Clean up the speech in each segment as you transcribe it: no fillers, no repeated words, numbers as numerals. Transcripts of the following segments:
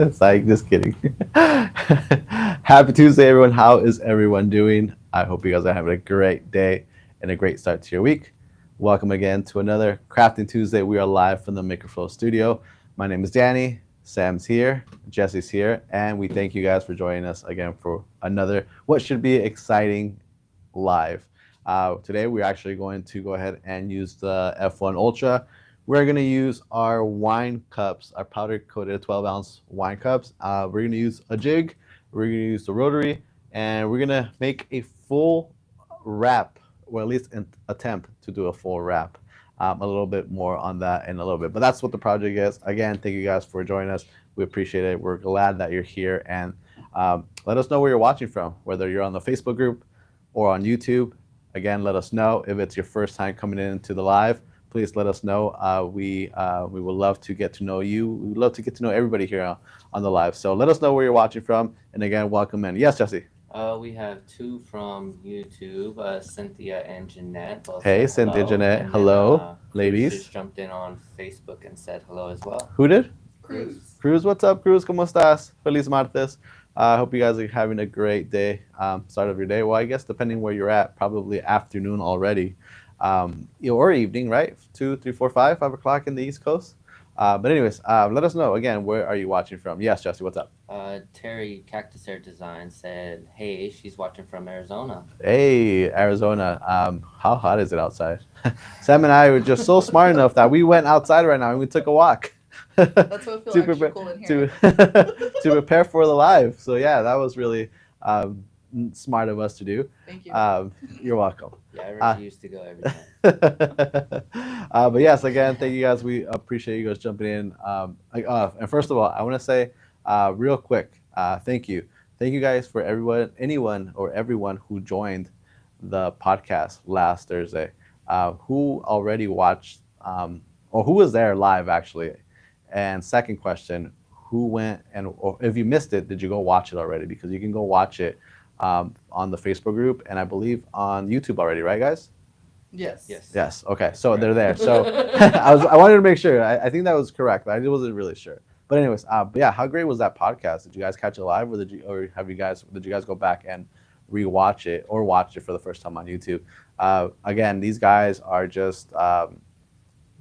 It's like, just kidding. Happy Tuesday, everyone. How is everyone doing? I hope you guys are having a great day and a great start to your week. Welcome again to another Crafting Tuesday. We are live from the MakerFlo studio. My name is Danny. Sam's here. Jesse's here. And we thank you guys for joining us again for another, what should be exciting live. Today, we're actually going to go ahead and use the F1 Ultra. We're going to use our wine cups, our powder coated 12-ounce wine cups. We're going to use a jig, we're going to use the rotary, and we're going to make a full wrap, or at least an attempt to do a full wrap. A little bit more on that in a little bit. But that's what the project is. Again, thank you guys for joining us. We appreciate it. We're glad that you're here. And let us know where you're watching from, whether you're on the Facebook group or on YouTube. Again, let us know if it's your first time coming into the live. Please let us know. We would love to get to know you. We would love to get to know everybody here on the live. So let us know where you're watching from. And again, welcome in. Yes, Jesse. We have two from YouTube, Cynthia and Jeanette. Both Hey, said Cynthia, hello. Jeanette. And then, Hello, Cruz ladies. just jumped in on Facebook and said hello as well. Who did? Cruz. Cruz, what's up, Cruz? ¿Cómo estás? Feliz martes. I hope you guys are having a great day, start of your day. Well, I guess depending where you're at, probably afternoon already, or evening, right? 2, 3, 4, 5, 5 o'clock in the East Coast. But anyways, let us know again. Where are you watching from? Yes, Jesse, what's up? Terry Cactus Air Design said, hey, she's watching from Arizona. Hey, Arizona. How hot is it outside? Sam and I were just so smart enough that we went outside right now and we took a walk. That's what feels to extra prepare cool in here. to prepare for the live. So yeah, that was really smart of us to do. Thank you. You're welcome. Yeah, I refuse to go every time. But yes, again, thank you guys. We appreciate you guys jumping in. And first of all, I want to say real quick, thank you. Thank you guys for anyone or everyone who joined the podcast last Thursday, who already watched, or who was there live actually. And second question, who went or if you missed it, did you go watch it already? Because you can go watch it on the Facebook group and I believe on YouTube already, right, guys? Yes. Yes. Yes. Okay. So they're there. So I wanted to make sure. I think that was correct, but I wasn't really sure. But anyways, but yeah, how great was that podcast? Did you guys catch it live, or did you guys go back and rewatch it or watch it for the first time on YouTube? Again, these guys are just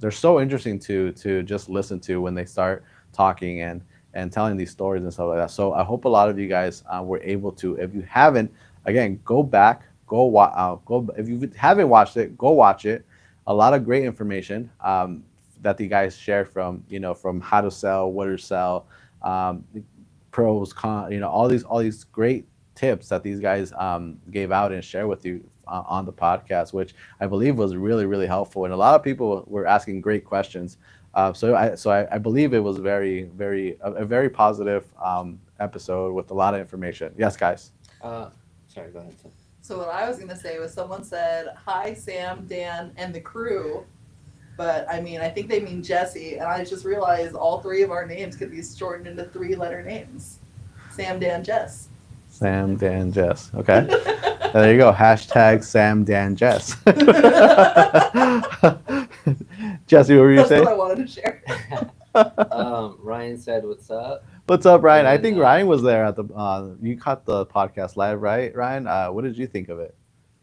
they're so interesting to just listen to when they start talking and telling these stories and stuff like that. So I hope a lot of you guys were able to. If you haven't, again, go back, go. If you haven't watched it, go watch it. A lot of great information that the guys share from from how to sell, what to sell, pros, cons, all these great tips that these guys gave out and share with you on the podcast, which I believe was really, really helpful. And a lot of people were asking great questions. So I believe it was a very positive episode with a lot of information. Yes, guys. Sorry, go ahead. Tim. So what I was gonna say was someone said, "Hi, Sam, Dan, and the crew," but I mean I think they mean Jesse, and I just realized all three of our names could be shortened into 3-letter names: Sam, Dan, Jess. Sam, Dan, Jess. Okay. There you go. Hashtag Sam, Dan, Jess. Jesse, what were you That's saying? what I wanted to share. Ryan said, what's up? What's up, Ryan? I And, think Ryan was there at the. You caught the podcast live, right, Ryan? What did you think of it?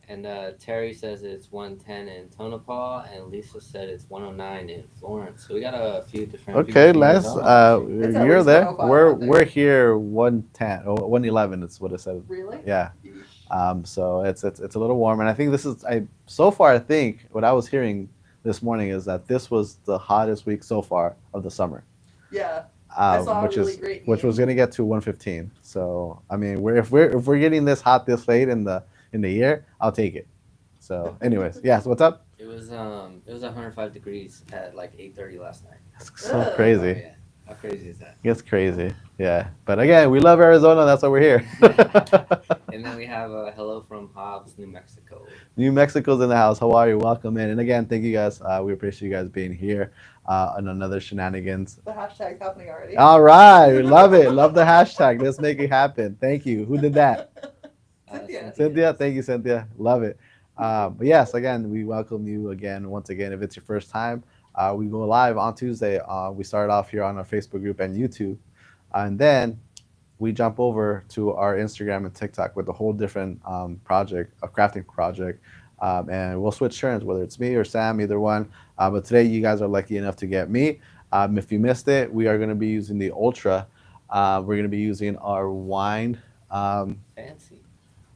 And Terry says it's 110 in Tonopah, and Lisa said it's 109 in Florence. So we got a few different. Okay, people from Les, Arizona. It's at you're least there. 105 out We're there. we're here 110 or 111. Is what it said. Really? Yeah. Yeesh. So it's a little warm, and I think this is so far. I think what I was hearing this morning is that this was the hottest week so far of the summer. Yeah. I saw a which really is great which meme. was gonna get to 115. So I mean, if we're getting this hot this late in the year, I'll take it. So, anyways, yes. What's up? It was 105 degrees at like 8:30 last night. It's so Ugh. Oh, crazy. yeah. How crazy is that? It's crazy. Yeah. But again, we love Arizona. That's why we're here. And then we have a hello from Hobbs, New Mexico. New Mexico's in the house. How are you? Welcome in. And again, thank you guys. We appreciate you guys being here on another shenanigans. The hashtag's happening already. All right. We love it. Love the hashtag. Let's make it happen. Thank you. Who did that? Cynthia. Cynthia. Thank you, Cynthia. Love it. But yes, again, we welcome you again. Once again, if it's your first time, we go live on Tuesday. We start off here on our Facebook group and YouTube. and then we jump over to our Instagram and TikTok with a whole different project, a crafting project, and we'll switch turns, whether it's me or Sam, either one. But today, you guys are lucky enough to get me. If you missed it, we are going to be using the Ultra. We're going to be using our wine. Um, Fancy.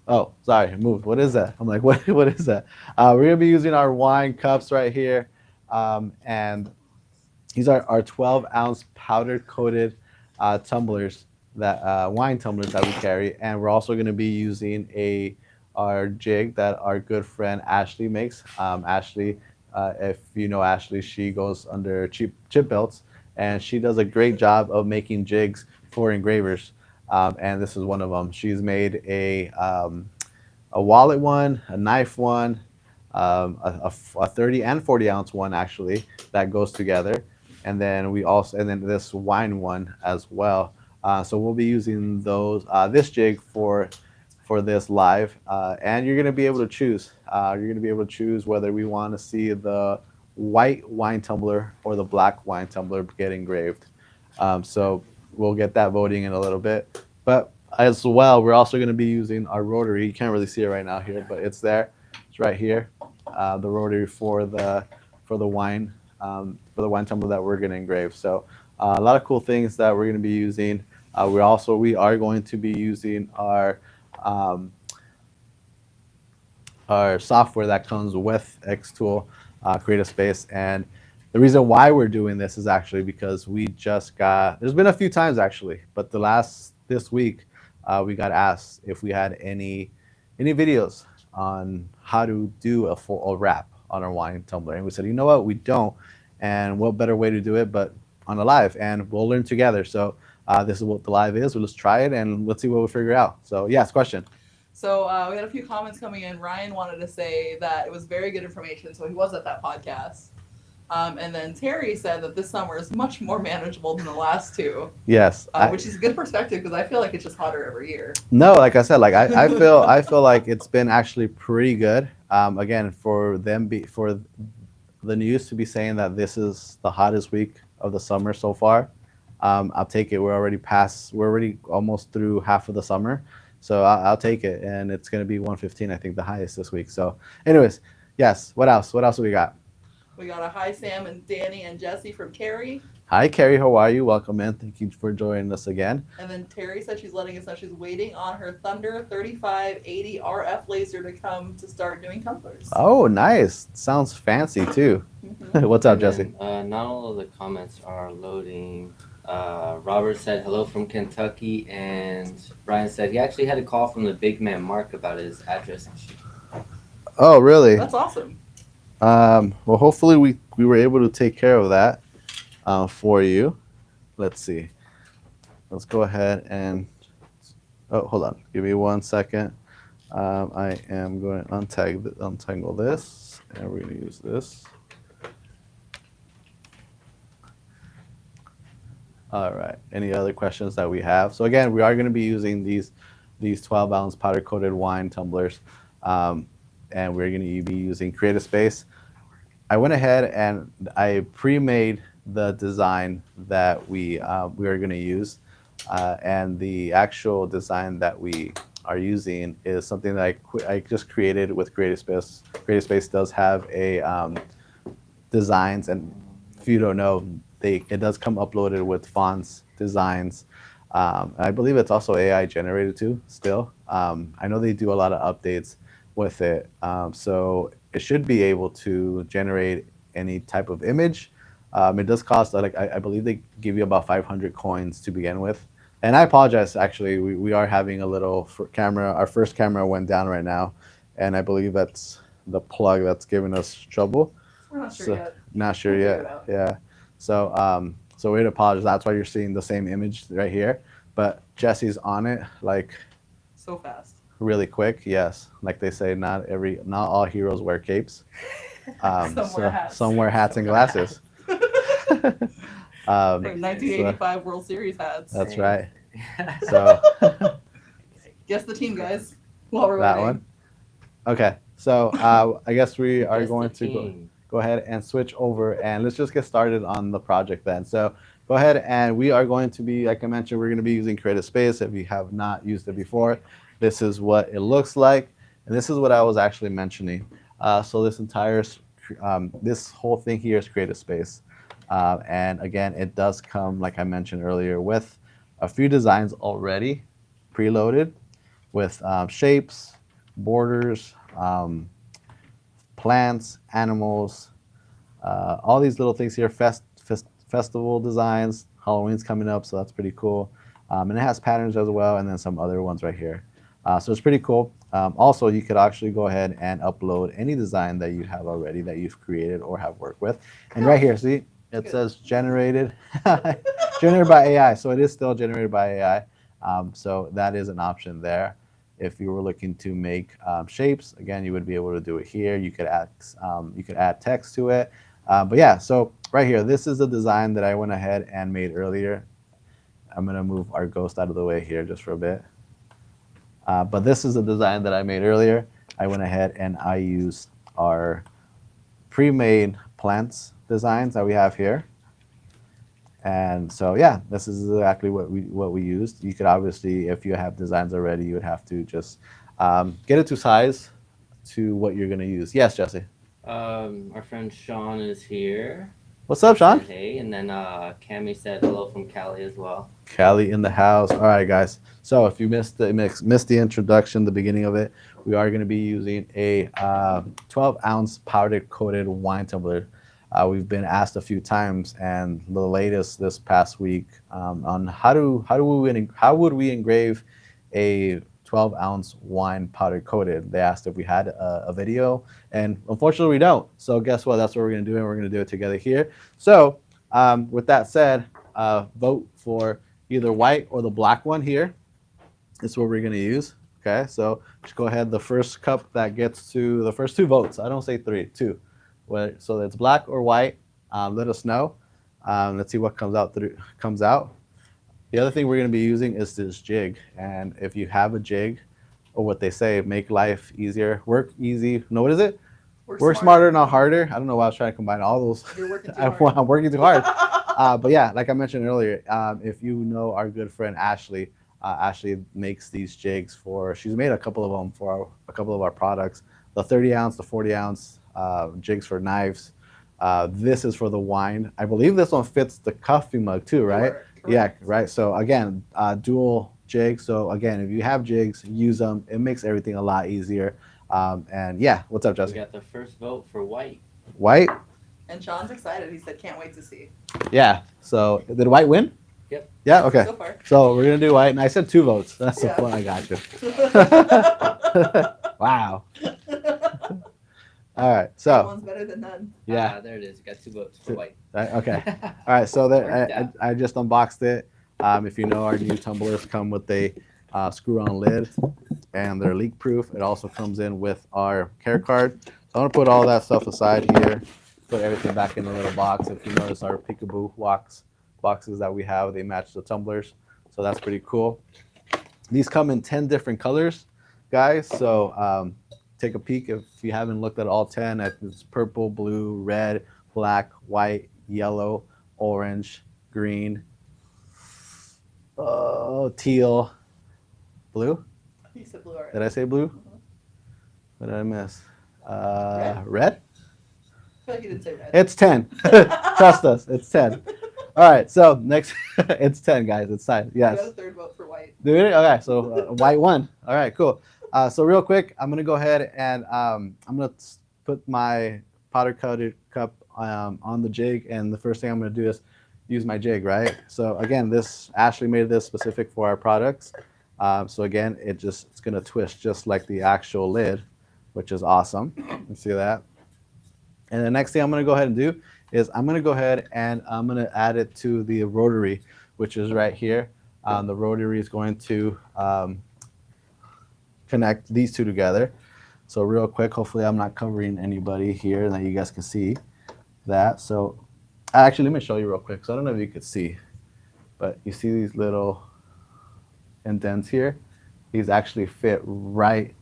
oh, sorry, moved. What is that? I'm like, what? What is that? We're going to be using our wine cups right here, and these are our 12-ounce powder coated tumblers, that wine tumblers that we carry, and we're also going to be using a our jig that our good friend Ashley makes. Ashley, if you know Ashley, she goes under chip belts, and she does a great job of making jigs for engravers. And this is one of them. She's made a wallet one, a knife one, a 30 and 40-ounce one actually that goes together, and then this wine one as well. So we'll be using those this jig for this live, and you're gonna be able to choose. You're gonna be able to choose whether we want to see the white wine tumbler or the black wine tumbler get engraved. So we'll get that voting in a little bit. But as well, we're also going to be using our rotary. You can't really see it right now here, but it's there. It's right here. The rotary for the wine tumbler that we're going to engrave. So a lot of cool things that we're going to be using. We are going to be using um, our software that comes with Xtool, Creative Space. And the reason why we're doing this is actually because we just got, there's been a few times actually, but this week, we got asked if we had any videos on how to do a wrap on our wine tumbler. And we said, you know what, we don't. And what better way to do it but on a live, and we'll learn together. So this is what the live is. We'll just try it and let's see what we figure out. So yes, question. So we had a few comments coming in. Ryan wanted to say that it was very good information, so he was at that podcast. And then Terry said that this summer is much more manageable than the last two. Yes, which is a good perspective because I feel like it's just hotter every year. No, like I said, like I feel like it's been actually pretty good. Again, for the news to be saying that this is the hottest week of the summer so far, I'll take it. We're already almost through half of the summer, so I'll take it, and it's gonna be 115, I think, the highest this week. So, anyways, yes. What else? What else do we got? We got a hi Sam and Danny and Jesse from Carrie. Hi, Carrie. How are you? Welcome in. Thank you for joining us again. And then Terry said she's letting us know she's waiting on her Thunder 3580 RF laser to come to start doing tumblers. Oh, nice. Sounds fancy too. Mm-hmm. What's up, And Jesse? then, not all of the comments are loading. Robert said hello from Kentucky, and Brian said he actually had a call from the big man Mark about his address issue. Oh, really? That's awesome. Well, hopefully we were able to take care of that for you. Let's see. Let's go ahead and, oh, hold on. Give me 1 second. I am going to untangle this, and we're going to use this. All right. Any other questions that we have? So again, we are going to be using these 12-ounce powder-coated wine tumblers, and we're going to be using Creative Space. I went ahead and I pre-made the design that we are going to use, and the actual design that we are using is something that I just created with Creative Space. Creative Space does have a designs, and if you don't know, it does come uploaded with fonts, designs. I believe it's also AI generated too. Still, I know they do a lot of updates with it, so it should be able to generate any type of image. It does cost, like I believe they give you about 500 coins to begin with. And I apologize, actually, we are having a little camera. Our first camera went down right now, and I believe that's the plug that's giving us trouble. We're not sure So, yet. not sure We'll yet. figure it out. Yeah. So we'd apologize. That's why you're seeing the same image right here. But Jesse's on it like So fast. really quick. Yes, like they say, not all heroes wear capes. Some wear hats and glasses. Like 1985 World Series hats. That's right. So Guess the team, guys. While we're that waiting. one. Okay. So I guess we are Guess going the to team. go ahead and switch over, and let's just get started on the project then. So go ahead and we are going to be, like I mentioned, we're going to be using Creative Space. If you have not used it before, this is what it looks like. And this is what I was actually mentioning. So this entire, this whole thing here is Creative Space. And again, it does come, like I mentioned earlier, with a few designs already preloaded with shapes, borders, plants, animals, all these little things here, festival designs. Halloween's coming up, so that's pretty cool. And it has patterns as well, and then some other ones right here. So it's pretty cool. Also, you could actually go ahead and upload any design that you have already that you've created or have worked with. And right here, see, it says generated, generated by AI. So it is still generated by AI. So that is an option there. If you were looking to make shapes, again, you would be able to do it here. You could add text to it. But yeah, so right here, this is the design that I went ahead and made earlier. I'm gonna move our ghost out of the way here just for a bit. But this is the design that I made earlier. I went ahead and I used our pre-made plants designs that we have here. And so yeah, this is exactly what we used. You could obviously, if you have designs already, you would have to just get it to size to what you're gonna use. Yes, Jesse. Our friend Sean is here. What's up, Said Sean? hey, and then Cammy said hello from Cali as well. Callie in the house. All right, guys. So if you missed the introduction, the beginning of it, we are going to be using a 12-ounce powder coated wine tumbler. We've been asked a few times, and the latest this past week on how would we engrave a 12-ounce wine powder coated. They asked if we had a video, and unfortunately we don't. So guess what? That's what we're going to do, and we're going to do it together here. So with that said, vote for either white or the black one here. It's what we're going to use. Okay, so just go ahead. The first cup that gets to the first two votes. I don't say three, two. So it's black or white. Let us know. Let's see what comes out. The other thing we're going to be using is this jig. And if you have a jig, or what they say, make life easier, work easy. No, what is it? Work smarter, not harder. I don't know why I was trying to combine all those. You're working too hard. I'm working too hard. But yeah, like I mentioned earlier, if you know our good friend Ashley, Ashley makes these jigs she's made a couple of them for a couple of our products. The 30 ounce, the 40 ounce jigs for knives. This is for the wine. I believe this one fits the coffee mug too, right? Correct. Yeah, right. So again, dual jigs. So again, if you have jigs, use them. It makes everything a lot easier. And yeah, what's up, We Jesse? got the first vote for white. White? And Sean's excited. He said, "Can't wait to see." Yeah. So did white win? Yep. Yeah. Okay. So far. So we're gonna do white, and I said 2 votes. That's Yeah. the point. I got you. Wow. All right. So One's better than none. yeah. There it is. You got 2 votes for white. Okay. All right. So there, Worked out. I just unboxed it. If you know, our new tumblers come with a screw-on lid, and they're leak-proof. It also comes in with our care card. So I'm gonna put all that stuff aside here. Put everything back in the little box. If you notice, our peekaboo boxes that we have, they match the tumblers. So that's pretty cool. These come in 10 different colors, guys. So take a peek if you haven't looked at all 10. It's purple, blue, red, black, white, yellow, orange, green, teal, blue. You said blue already. Did I say blue? What did I miss? Red? I feel like you didn't say red. It's 10. Trust us, it's 10. All right, so next, it's 10, guys. It's time. You got Yes. a third vote for white. Do it? Okay, so white won. All right, cool. So real quick, I'm gonna go ahead and I'm gonna put my powder coated cup on the jig, and the first thing I'm gonna do is use my jig, right? So again, Ashley made this specific for our products. So again, it's gonna twist just like the actual lid, which is awesome. You see that? And the next thing I'm gonna go ahead and do is I'm gonna go ahead and I'm gonna add it to the rotary, which is right here. The rotary is going to connect these two together. So real quick, hopefully I'm not covering anybody here and that you guys can see that. So actually, let me show you real quick. So I don't know if you could see, but you see these little indents here? These actually fit right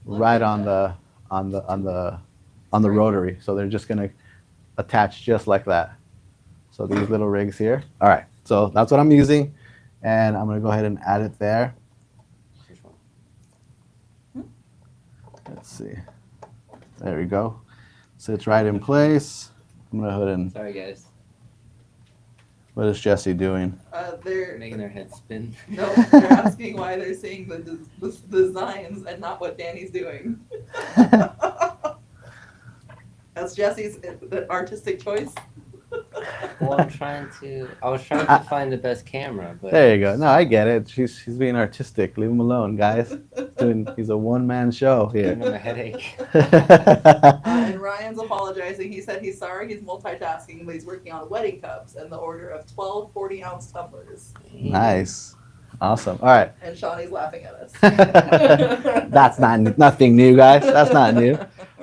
on the rotary. So they're just gonna attach just like that. So these little rigs here. All right, so that's what I'm using, and I'm gonna go ahead and add it there. Which one? Let's see. There we go. Sits right in place. I'm gonna go ahead and. Sorry, guys. What is Jesse doing? They're Making their head spin. no, they're asking why they're seeing the designs and not what Danny's doing. That's Jesse's artistic choice. Well, I was trying to find the best camera, but There you go. No, I get it. She's being artistic. Leave him alone, guys. He's a one-man show giving here. him a headache. And Ryan's apologizing. He said he's sorry, he's multitasking, but he's working on wedding cups and the order of 12 40-ounce tumblers. Nice. Awesome. All right. And Shawnee's laughing at us. That's nothing new, guys. That's not new.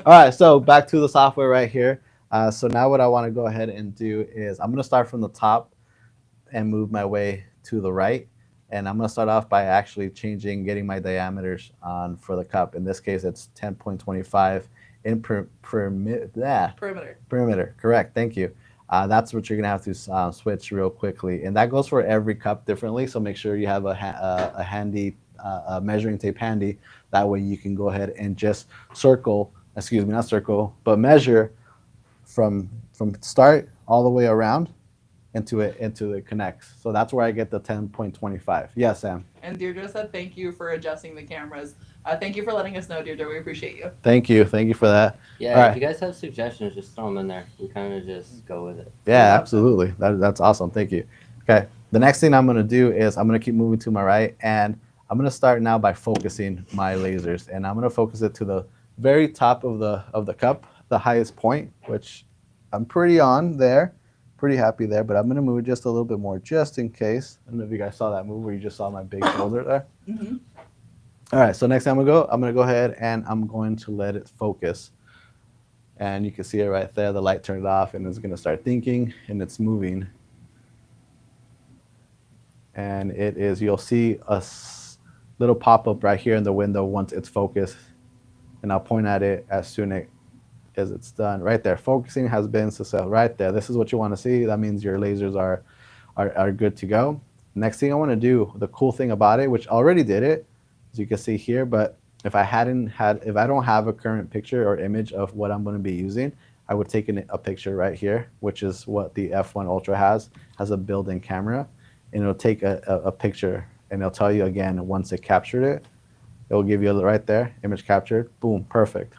All right. So back to the software right here. So now what I want to go ahead and do is I'm going to start from the top and move my way to the right. And I'm going to start off by actually getting my diameters on for the cup. In this case, it's 10.25 in perimeter. Correct. Thank you. That's what you're going to have to switch real quickly. And that goes for every cup differently. So make sure you have a handy measuring tape handy. That way you can go ahead and just measure from start all the way around into it connects. So that's where I get the 10.25. Yes, Sam. And Deirdre said thank you for adjusting the cameras. Thank you for letting us know, Deirdre. We appreciate you. Thank you for that. Yeah, All right. if you guys have suggestions, just throw them in there. We kind of just go with it. Yeah, absolutely. That's awesome. Thank you. Okay. The next thing I'm going to do is I'm going to keep moving to my right, and I'm going to start now by focusing my lasers, and I'm going to focus it to the very top of the cup, the highest point, which I'm pretty happy there, but I'm going to move it just a little bit more just in case. I don't know if you guys saw that move where you just saw my big shoulder there. Mm-hmm. All right, so next time I'm going to go ahead and I'm going to let it focus. And you can see it right there. The light turned off and it's going to start thinking and it's moving. And you'll see a little pop-up right here in the window once it's focused. And I'll point at it as soon as it's done. Right there, focusing has been successful. Right there, this is what you want to see. That means your lasers are good to go. Next thing I want to do, the cool thing about it, which already did it, as you can see here, but if I don't have a current picture or image of what I'm going to be using, I would take a picture right here, which is what the F1 Ultra has a built-in camera, and it'll take a picture, and it'll tell you again once it captured it. It'll give you right there, image captured, boom, perfect.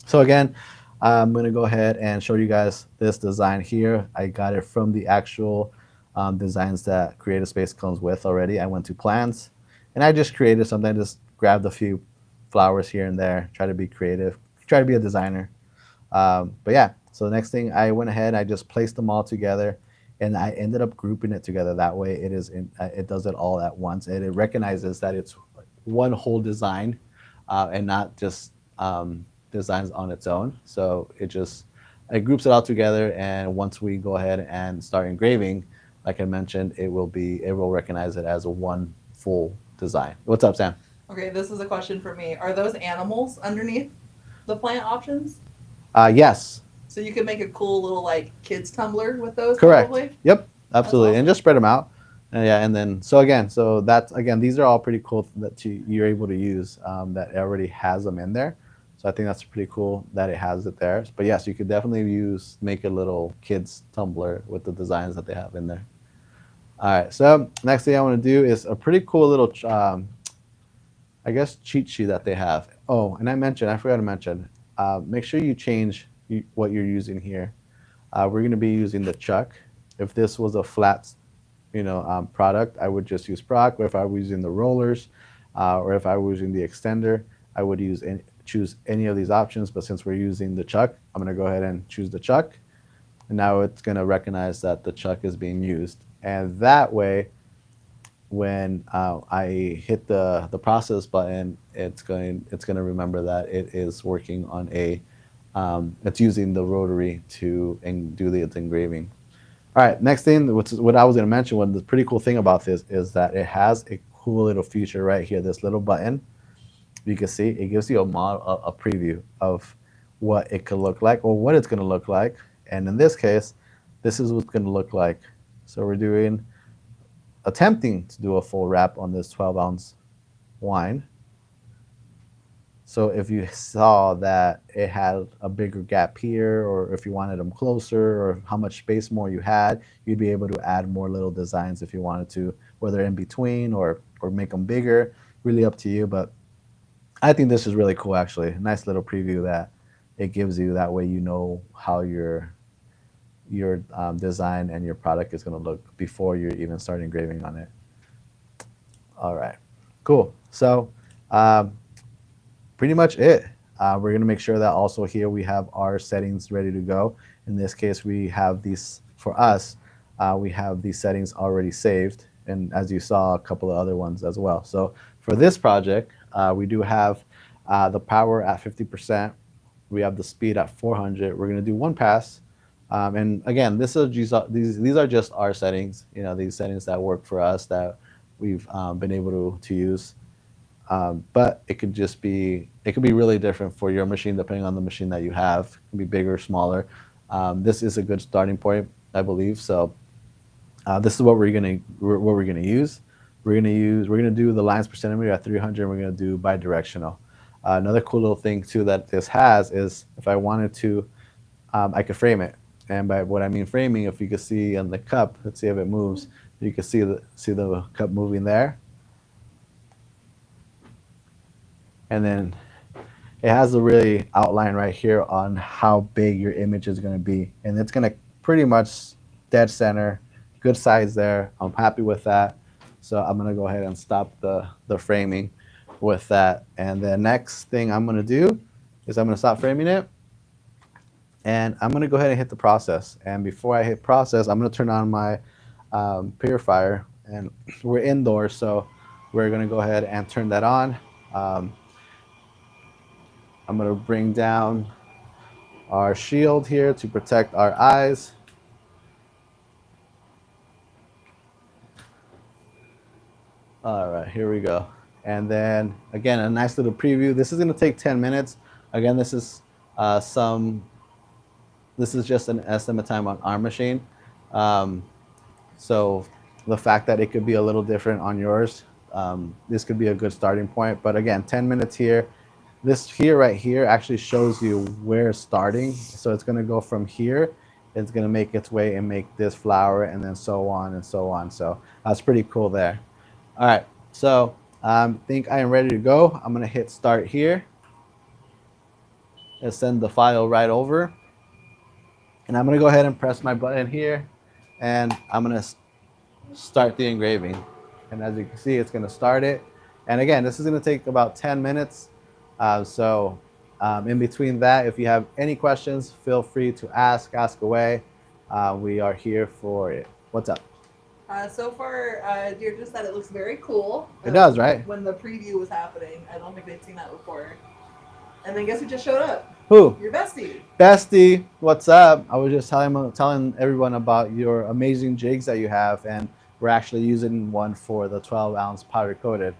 So again, I'm going to go ahead and show you guys this design here. I got it from the actual designs that Creative Space comes with already. I went to plans, and I just created something. I just grabbed a few flowers here and there, try to be creative, try to be a designer. But yeah, so the next thing, I went ahead, I just placed them all together, and I ended up grouping it together. That way it does it all at once, and it recognizes that it's one whole design and not just designs on its own. So it groups it all together, and once we go ahead and start engraving, like I mentioned, it will recognize it as a one full design. What's up, Sam? Okay, this is a question for me. Are those animals underneath the plant options? Yes. So you could make a cool little like kids tumbler with those. Correct. Probably? Yep, absolutely. Awesome. And just spread them out. Yeah, and then these are all pretty cool that you're able to use that already has them in there. So I think that's pretty cool that it has it there. But yes, you could definitely make a little kids tumbler with the designs that they have in there. All right, so next thing I want to do is a pretty cool little, I guess, cheat sheet that they have. Oh, and I forgot to mention, make sure you change what you're using here. We're going to be using the chuck. If this was a flat, product, I would just use Proc. Or if I was using the rollers, or if I was using the extender, I would choose any of these options. But since we're using the chuck, I'm going to go ahead and choose the chuck. And now it's going to recognize that the chuck is being used. And that way, when I hit the process button, it's going to remember that it is working on it's using the rotary to do the engraving. All right, next thing, what I was going to mention, the pretty cool thing about this is that it has a cool little feature right here, this little button. You can see it gives you a preview of what it could look like or what it's going to look like. And in this case, this is what's going to look like. So we're attempting to do a full wrap on this 12-ounce wine. So if you saw that it had a bigger gap here, or if you wanted them closer, or how much space more you had, you'd be able to add more little designs if you wanted to, whether in between or make them bigger. Really up to you. But I think this is really cool, actually. Nice little preview that it gives you. That way you know how your design and your product is going to look before you even start engraving on it. All right, cool. So pretty much it. We're going to make sure that also here we have our settings ready to go. In this case, we have these, for us, we have these settings already saved. And as you saw, a couple of other ones as well. So for this project, we do have the power at 50%. We have the speed at 400. We're going to do one pass. And again, these are just our settings, these settings that work for us that we've been able to use. But it could be really different for your machine depending on the machine that you have. It can be bigger, or smaller. This is a good starting point, I believe. So this is what we're gonna use. We're gonna do the lines per centimeter at 300. We're gonna do bidirectional. Another cool little thing too that this has is if I wanted to, I could frame it. And by what I mean framing, if you can see on the cup, let's see if it moves. You can see the cup moving there. And then it has a really outline right here on how big your image is going to be. And it's going to pretty much dead center, good size there. I'm happy with that. So I'm going to go ahead and stop the framing with that. And the next thing I'm going to do is I'm going to stop framing it. And I'm going to go ahead and hit the process. And before I hit process, I'm going to turn on my purifier. And we're indoors, so we're going to go ahead and turn that on. I'm going to bring down our shield here to protect our eyes. All right, here we go. And then again, a nice little preview. This is going to take 10 minutes. Again, this is just an estimate time on our machine. So the fact that it could be a little different on yours, this could be a good starting point. But again, 10 minutes here. This here right here actually shows you where it's starting. So it's going to go from here. It's going to make its way and make this flower and then so on and so on. So that's pretty cool there. All right. So I think I am ready to go. I'm going to hit start here and send the file right over. And I'm going to go ahead and press my button here. And I'm going to start the engraving. And as you can see, it's going to start it. And again, this is going to take about 10 minutes. So in between that, if you have any questions, feel free to ask away. We are here for it. What's up? So far, Deirdre said it looks very cool. It does, right? When the preview was happening, I don't think they'd seen that before. And then guess who just showed up? Who? Your bestie. Bestie, what's up? I was just telling everyone about your amazing jigs that you have, and we're actually using one for the 12-ounce powder coated.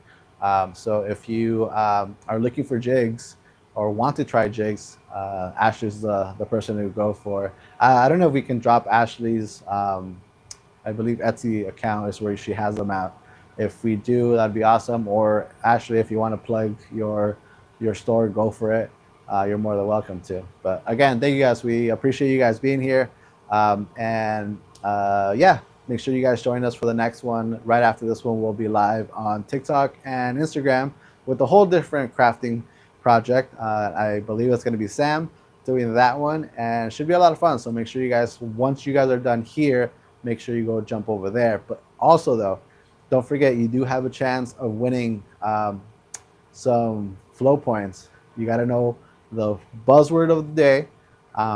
So if you are looking for jigs or want to try jigs, Ashley's the person to go for. I don't know if we can drop Ashley's, I believe Etsy account is where she has them at. If we do, that'd be awesome. Or Ashley, if you want to plug your store, go for it. You're more than welcome to. But again, thank you guys. We appreciate you guys being here. Yeah, make sure you guys join us for the next one. Right after this one, we'll be live on TikTok and Instagram with a whole different crafting project. I believe it's going to be Sam doing that one, and it should be a lot of fun. So make sure you guys, once you guys are done here, make sure you go jump over there. But also though, don't forget, you do have a chance of winning some flow points. You got to know the buzzword of the day.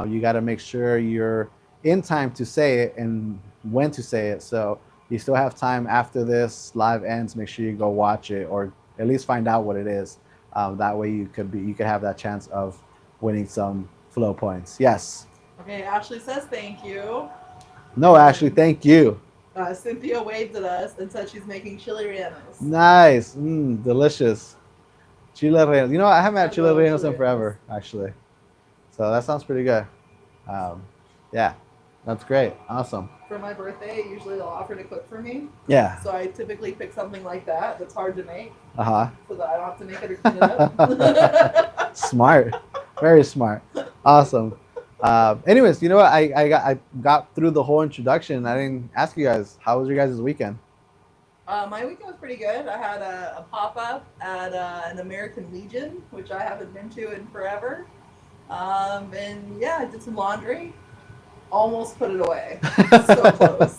You got to make sure you're in time to say it and when to say it. So you still have time after this live ends. Make sure you go watch it or at least find out what it is. That way you could have that chance of winning some flow points. Yes. Okay, Ashley says thank you. No, Ashley, thank you. Cynthia waved at us and said she's making chili rellenos. Nice. Delicious. Chile rellenos. You know, I haven't had chile rellenos in forever, actually. So that sounds pretty good. Yeah. That's great. Awesome. For my birthday, usually they'll offer to cook for me. Yeah. So I typically pick something like that that's hard to make Uh so that I don't have to make it or clean it huh. up. Smart. Very smart. Awesome. Anyways, you know what? I got through the whole introduction. I didn't ask you guys, how was your guys' weekend? My weekend was pretty good. I had a pop up at an American Legion, which I haven't been to in forever. And yeah, I did some laundry. Almost put it away. So close.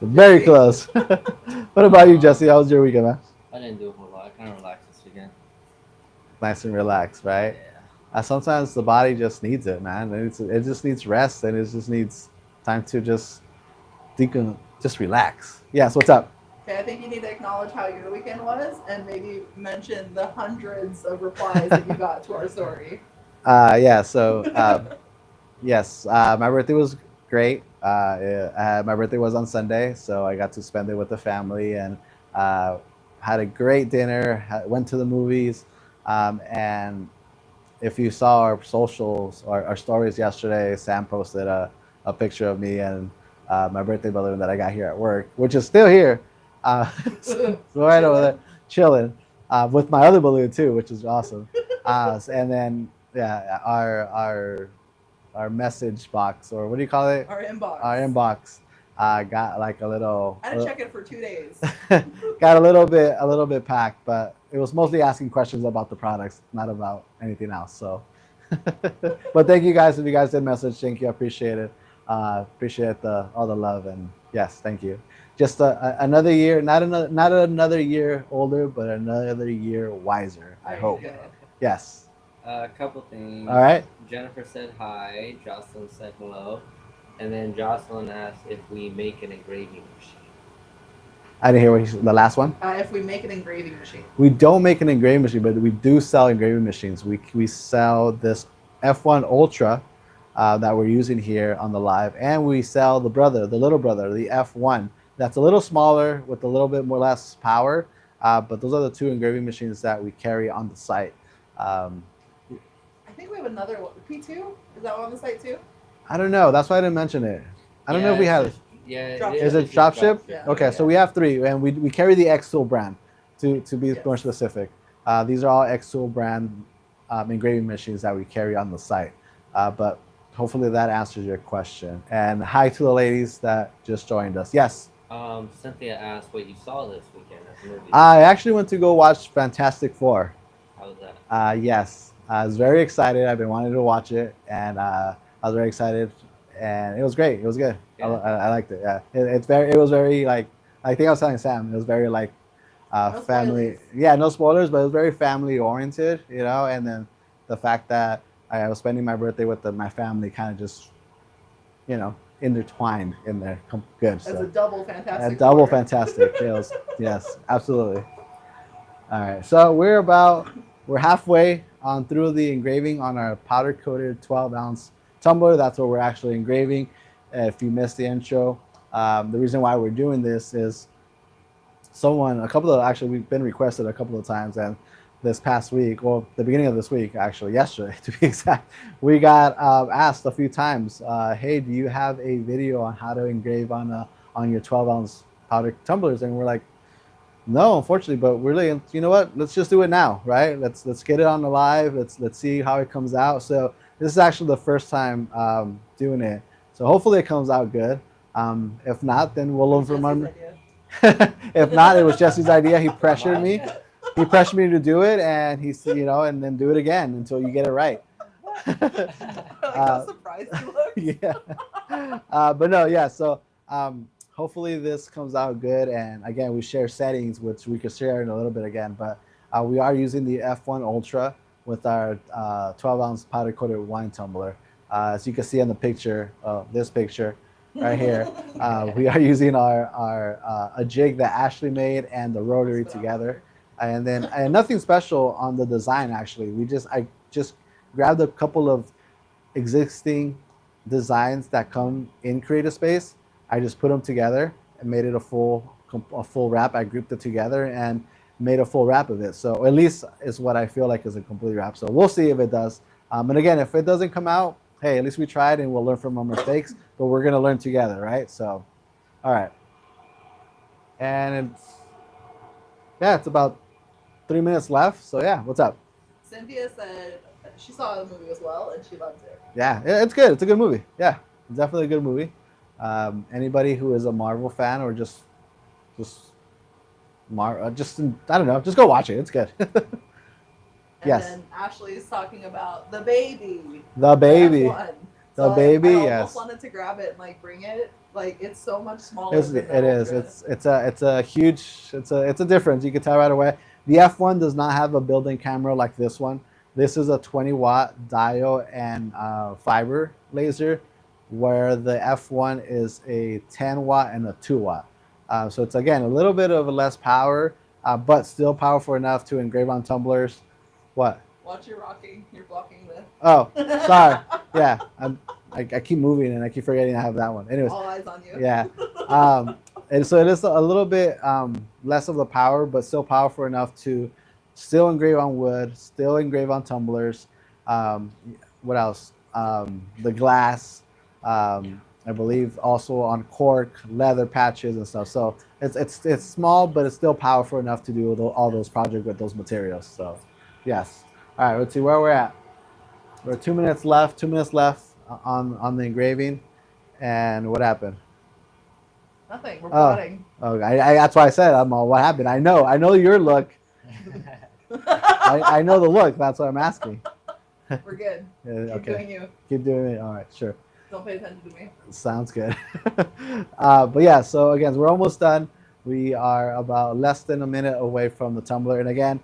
Very close. What about you, Jesse? How was your weekend, man? I didn't do a whole lot. I kind of relaxed this weekend. Nice and relaxed, right? Yeah. Sometimes the body just needs it, man. It just needs rest, and it just needs time to just relax. Yes, what's up? Okay, I think you need to acknowledge how your weekend was and maybe mention the hundreds of replies that you got to our story. Yeah. So yes, my birthday was great. My birthday was on Sunday, so I got to spend it with the family and uh, had a great dinner. Went to the movies, and if you saw our socials or our stories yesterday, Sam posted a picture of me and my birthday balloon that I got here at work, which is still here. So right over there, chilling with my other balloon too, which is awesome. And then yeah, our message box, or what do you call it? Our inbox. Our inbox got like a little. I had to check it for 2 days. Got a little bit packed, but it was mostly asking questions about the products, not about anything else. So, but thank you guys if you guys did message. Thank you, I appreciate it. Appreciate the all the love and yes, thank you. Just another year, not another year older, but another year wiser. I There you hope. go. Yes. A couple things. All right. Jennifer said hi. Jocelyn said hello. And then Jocelyn asked if we make an engraving machine. I didn't hear the last one. If we make an engraving machine. We don't make an engraving machine, but we do sell engraving machines. We sell this F1 Ultra that we're using here on the live, and we sell the little brother, the F1. That's a little smaller with a little bit more less power, but those are the two engraving machines that we carry on the site. I think we have another one. P2? Is that one on the site too? I don't know. That's why I didn't mention it. I don't know if we have. Yeah, Drop Is it it's dropship? Yeah. Okay, so we have three, and we carry the X-Tool brand, to be Yes. more specific. These are all X-Tool brand engraving machines that we carry on the site. But hopefully that answers your question. And hi to the ladies that just joined us. Yes, Cynthia asked what you saw this weekend at the movie. I actually went to go watch Fantastic Four. How was that? Yes, I was very excited. I've been wanting to watch it, and I was very excited, and it was great. It was good. Yeah. I liked it. Yeah, it was very like I think I was telling Sam. It was very like No family. spoilers. Yeah, no spoilers, but it was very family oriented. You know, and then the fact that I was spending my birthday with my family kind of just, intertwined in there. Good. As So. a double fantastic. A double four. fantastic. Yes, absolutely. All right, so we're halfway on through the engraving on our powder coated 12-ounce tumbler. That's what we're actually engraving. If you missed the intro, the reason why we're doing this is actually we've been requested a couple of times, and this past week, well, the beginning of this week, actually yesterday to be exact, we got asked a few times, hey, do you have a video on how to engrave on your 12-ounce powder tumblers? And we're like, no, unfortunately, but we're really, you know what? Let's just do it now, right? Let's get it on the live. Let's see how it comes out. So this is actually the first time doing it. So hopefully it comes out good. If not, then we'll learn from Jesse's our. idea. If not, it was Jesse's idea. He pressured me. He pressured me to do it, and he said, and then do it again until you get it right. Like how surprised you look. Yeah. But no, yeah. So hopefully this comes out good. And again, we share settings, which we could share in a little bit again. But we are using the F1 Ultra with our 12-ounce powder coated wine tumbler. As you can see in the picture, this picture right here, we are using a jig that Ashley made and the rotary together. And then nothing special on the design, actually. I just grabbed a couple of existing designs that come in Creative Space. I just put them together and made it a full wrap. I grouped it together and made a full wrap of it. So at least is what I feel like is a complete wrap. So we'll see if it does. And again, if it doesn't come out hey, at least we tried and we'll learn from our mistakes, but we're going to learn together, right? So, all right. And it's about 3 minutes left. So, yeah, what's up? Cynthia said she saw the movie as well and she loved it. Yeah, it's good. It's a good movie. Yeah, it's definitely a good movie. Anybody who is a Marvel fan or just I don't know, just go watch it. It's good. And Yes. then Ashley's talking about the baby. The baby. F1. The So baby, I almost yes. wanted to grab it and like bring it. Like it's so much smaller. It is. It's a huge. It's a difference. You can tell right away. The F1 does not have a built-in camera like this one. This is a 20-watt diode and fiber laser, where the F1 is a 10-watt and a 2-watt. So it's again a little bit of less power, but still powerful enough to engrave on tumblers. What? Watch your rocking. You're blocking the. Oh, sorry. Yeah, I keep moving and I keep forgetting I have that one. Anyways. All eyes on you. Yeah. And so it is a little bit less of the power, but still powerful enough to still engrave on wood, still engrave on tumblers. What else? The glass. I believe also on cork, leather patches and stuff. So it's small, but it's still powerful enough to do all those projects with those materials. So, yes. All right. Let's see where we're at. We're 2 minutes left. 2 minutes left on the engraving, and what happened? Nothing. We're plotting. Oh, that's why I said I'm all. What happened? I know your look. I know the look. That's what I'm asking. We're good. Yeah, Keep doing you. Keep doing it. All right, sure. Don't pay attention to me. Sounds good. But yeah, so again, we're almost done. We are about less than a minute away from the tumbler, and again,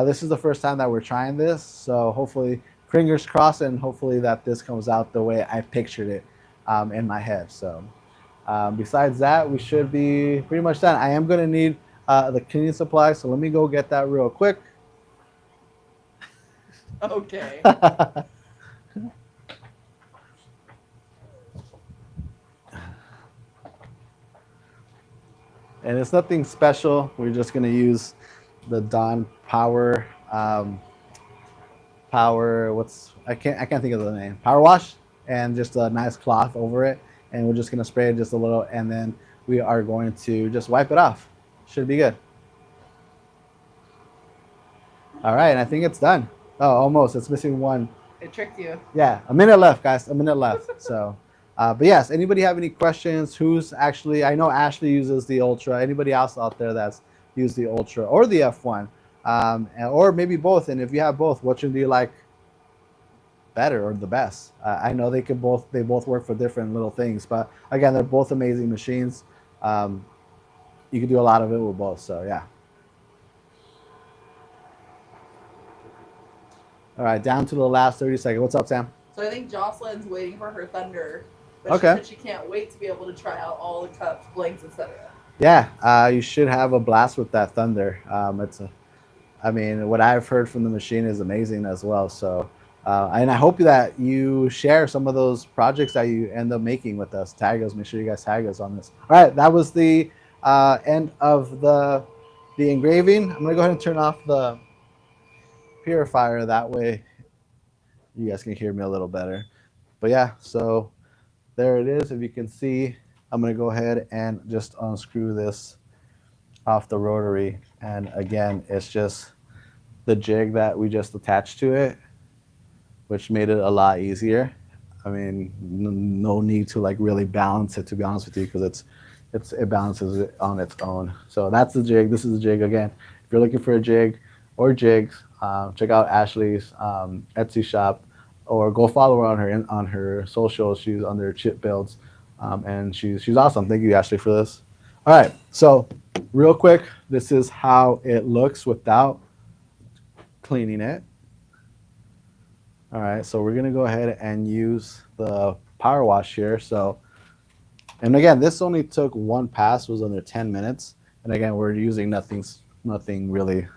this is the first time that we're trying this, so hopefully, fingers crossed, and hopefully that this comes out the way I pictured it in my head. So. Besides that, we should be pretty much done. I am going to need the cleaning supply, so let me go get that real quick. Okay. And it's nothing special. We're just going to use the Dawn Power, I can't think of the name. Power wash, and just a nice cloth over it. And we're just going to spray it just a little, and then we are going to just wipe it off. Should be good. All right, and I think it's done. Oh, almost. It's missing one. It tricked you. Yeah, a minute left, guys. A minute left. So, but yes, anybody have any questions? Who's actually, I know Ashley uses the Ultra. Anybody else out there that's used the Ultra or the F1? Or maybe both. And if you have both, which one do you like better or the best? I know they both work for different little things, but again, they're both amazing machines. You can do a lot of it with both, so yeah. All right, down to the last 30 seconds. What's up, Sam? So I think Jocelyn's waiting for her thunder, but Okay. she said she can't wait to be able to try out all the cups, blanks, etc. Yeah, you should have a blast with that thunder. What I've heard from the machine is amazing as well. So. And I hope that you share some of those projects that you end up making with us. Tag us. Make sure you guys tag us on this. All right, that was the end of the engraving. I'm going to go ahead and turn off the purifier. That way you guys can hear me a little better. But yeah, so there it is. If you can see, I'm going to go ahead and just unscrew this off the rotary. And again, it's just the jig that we just attached to it, which made it a lot easier. I mean, no need to like really balance it, to be honest with you, because it balances it on its own. So that's the jig. This is the jig. Again, if you're looking for a jig or jigs, check out Ashley's Etsy shop, or go follow her on her socials. She's under Chip Builds, and she's awesome. Thank you, Ashley, for this. All right, so real quick, this is how it looks without cleaning it. All right, so we're gonna go ahead and use the power wash here. So, and again, this only took one pass, was under 10 minutes. And again, we're using nothing really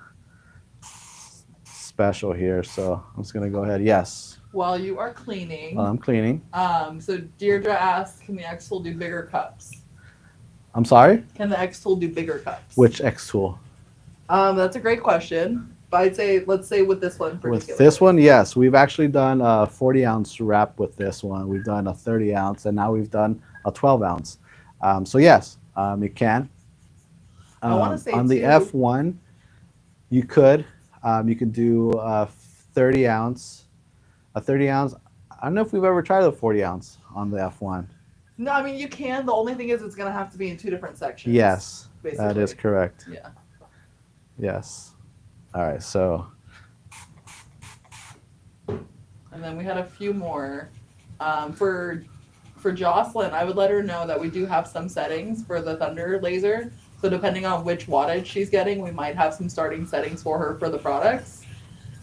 special here. So I'm just gonna go ahead. Yes. While you are cleaning. While I'm cleaning. So Deirdre asked, can the X tool do bigger cups? I'm sorry? Can the X tool do bigger cups? Which X tool? That's a great question. But I'd say, let's say with this one particularly. With this one, yes, we've actually done a 40-ounce wrap with this one. We've done a 30-ounce, and now we've done a 12-ounce. So yes, you can. I wanna say on the too- F1, you could do a 30-ounce. A 30-ounce. I don't know if we've ever tried a 40-ounce on the F1. No, I mean you can. The only thing is it's gonna have to be in 2 different sections. Yes, basically. that is correct. Yeah. Yes. All right, so And then we had a few more. For Jocelyn, I would let her know that we do have some settings for the Thunder laser. So depending on which wattage she's getting, we might have some starting settings for her for the products.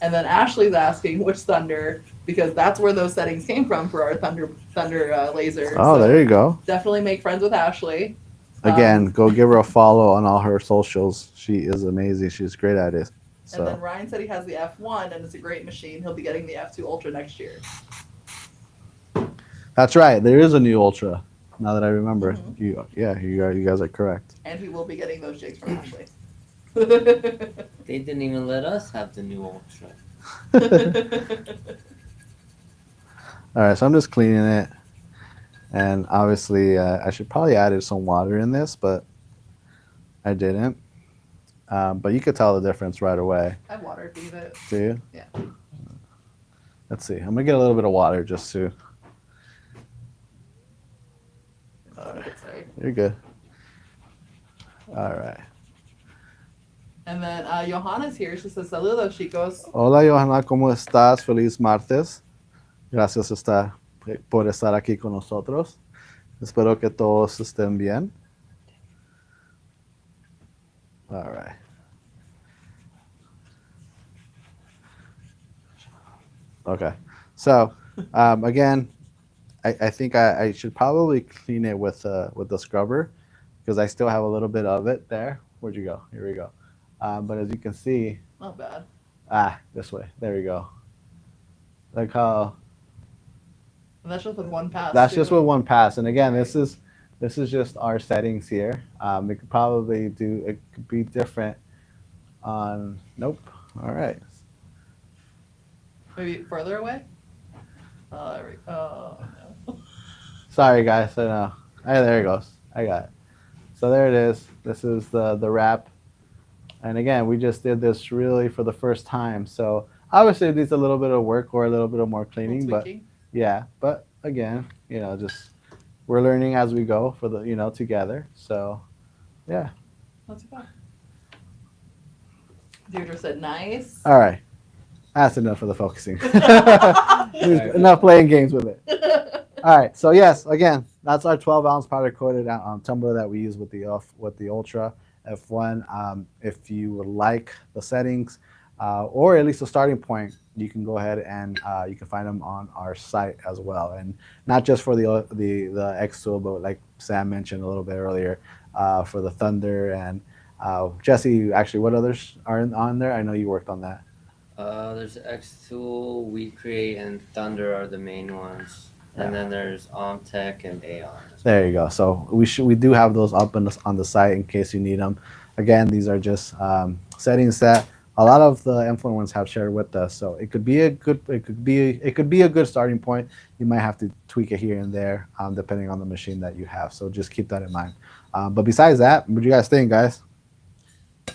And then Ashley's asking which Thunder, because that's where those settings came from for our Thunder laser. oh, So there you go. definitely make friends with Ashley. Again, go give her a follow on all her socials. She is amazing. She's great at it. And then So Ryan said he has the F1 and it's a great machine. He'll be getting the F2 Ultra next year. that's right. There is a new Ultra. Now that I remember, Mhm. you guys are correct. And he will be getting those jigs from Ashley. They didn't even let us have the new Ultra. All right, so I'm just cleaning it, and obviously I should probably added some water in this, but I didn't. But you could tell the difference right away. I water feed it. Do you? Yeah. Let's see. I'm gonna get a little bit of water just to. Sorry. You're good. All right. And then Johanna's here. She says, saludos, chicos. Hola, Johanna, ¿cómo estás? Feliz martes. Gracias por estar aquí con nosotros. Espero que todos estén bien. All right. Okay. So, again, I think I should probably clean it with the scrubber because I still have a little bit of it there. Where'd you go? Here we go. But as you can see, Not bad. this way. There we go. Like how And that's just with one pass. that's too. just with one pass. And again, Right. this is just our settings here. It could be different on. Nope. All right. Maybe further away? There we go. Oh, no. Sorry, guys. I know. Hey, there it goes. I got it. So there it is. This is the wrap. And again, we just did this really for the first time. So obviously it needs a little bit of work or a little bit of more cleaning, but Tweaking. yeah. But again, just we're learning as we go for the together. So yeah. Not too bad. Deirdre said nice. All right. That's enough of the focusing. Enough playing games with it. All right. So yes, again, that's our 12-ounce powder coated tumbler that we use with the Ultra F1. If you would like the settings or at least a starting point, you can go ahead and you can find them on our site as well. And not just for the X tool, but like Sam mentioned a little bit earlier, for the Thunder and Jesse. Actually, what others are on there? I know you worked on that. There's X-Tool, We Create, and Thunder are the main ones. And then there's OmTech and Aeon. There you go. So we do have those up on the site in case you need them. Again, these are just settings that a lot of the influencers have shared with us. So it could be a good starting point. You might have to tweak it here and there depending on the machine that you have. So just keep that in mind. But besides that, what do you guys think, guys?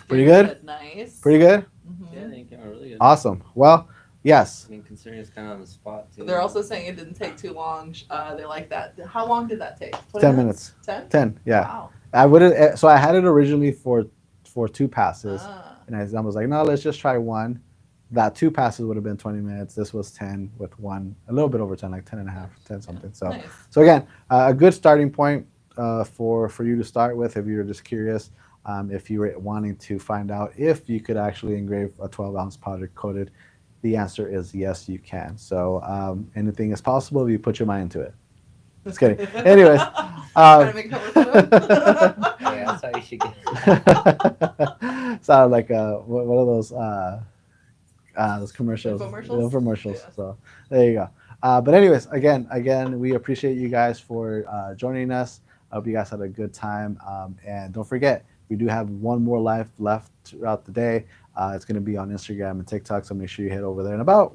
Pretty Deirdre good? said nice. Pretty good? Mhm. Yeah, they came out really good. Awesome. Well, yes. I mean, considering it's kind of on the spot, too. They're also saying it didn't take too long. They like that. How long did that take? 20 10 minutes. 10? 10, yeah. Wow. I wouldn't. So I had it originally for 2 passes. Ah. And I was like, no, let's just try one. That 2 passes would have been 20 minutes. This was 10 with one, a little bit over 10, like 10 and a half, 10 something. So, Nice. so again, a good starting point for you to start with if you're just curious. If you were wanting to find out if you could actually engrave a 12-ounce powder coated, the answer is yes, you can. So anything is possible if you put your mind to it. Just kidding. Anyways. Trying to make public show. Yeah, that's how you should get. Sounded like one of those commercials. Infomercials? Infomercials. Yeah. So there you go. But anyways, again, we appreciate you guys for joining us. I hope you guys had a good time. And don't forget, We do have one more live left throughout the day. It's going to be on Instagram and TikTok, so make sure you head over there in about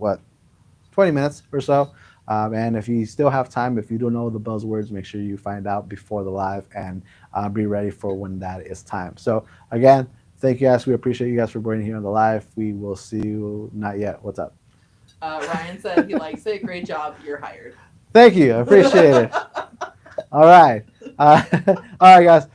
20 minutes or so. And if you still have time, if you don't know the buzzwords, make sure you find out before the live and be ready for when that is time. So again, thank you guys. We appreciate you guys for being here on the live. We will see you. Not yet. What's up? Ryan said he likes it. Great job. You're hired. Thank you. I appreciate it. All right. All right, guys.